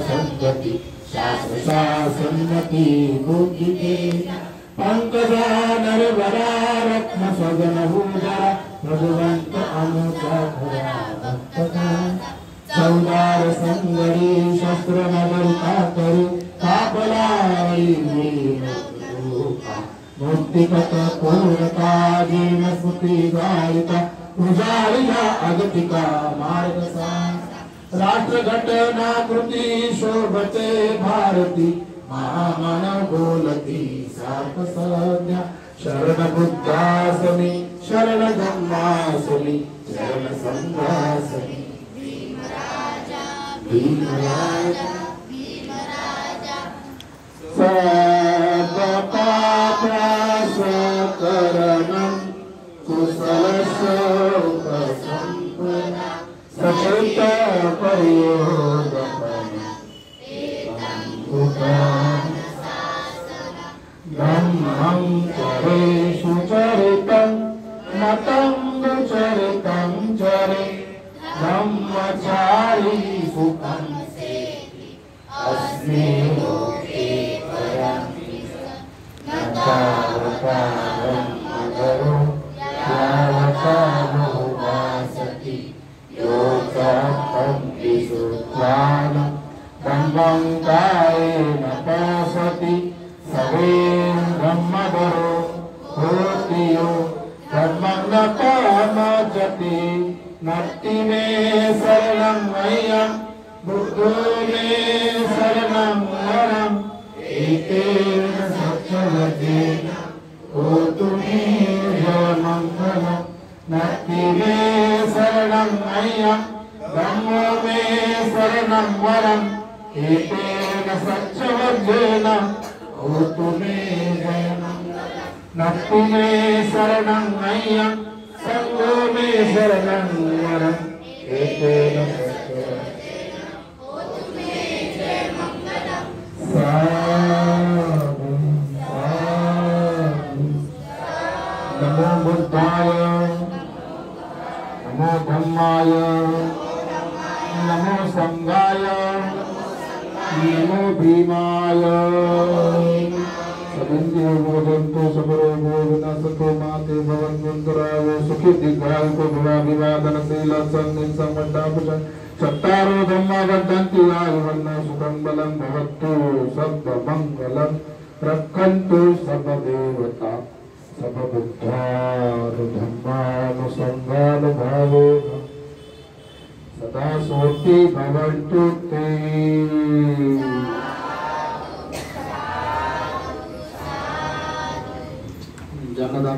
संगति शास्त्र शासनमति बुद्धि पंकजा नरवरा रत्न सजन भूजा भगवंत अनुजा भक्तका सौदार संगरी शस्त्र नगरता करी कापलाई मुक्तिकत पूर्णता जीवन सुखी गायिका उजारिया अगतिका मार्ग सा राष्ट्र घटना कृति शोभते भारती महामानव बोलती सार्थ सज्ञा शरण बुद्धासनी शरण धम्मासनी शरण संघासनी भीम राजा सकरणं कुशल संपदा सकृत धम्मं चरेषु चरितं मतं चरितं चरे ब्रह्मचारी सुखं अस्मि लोके परं यावतानुवासति योगं विशुद्धानं ब्रह्मं कायेन पश्यति ब्रह्मधरो होति यो ब्रह्मं न कामजति नत्ति मे शरणं मह्यं बुद्धो मे शरणं वरम् एतेन सत्यवचेन होतु मे जयमङ्गलम् नत्ति मे शरणं मह्यं ब्रह्मो मे शरणं वरम् एतेन सत्यवचेन होतु मे जयमङ्गलम् नत्ति मे शरणं मह्यं संगो मे शरणं वरम् एतेन सत्यवचेन होतु मे जयमङ्गलम् साधु साधु नमो बुद्धाय नमो धम्माय नमो संघाय नमो भीमाय सदिन्द्रियो मोदन्तु सबरो विनाशतो माते भवन्तुन्तरायो सुखी दीर्घायुको भवाभिवादनशील सन्निं संवड्डापुषं चत्तारो धम्मा वर्धन्ति आयुर्वन्नो सुखं बलं भवतु सर्वमङ्गलं रक्षन्तु सर्वदेवता सर्वबुद्धानुधम्मानुसंगानुभावेन सदा सोति भवन्तु ते जगदा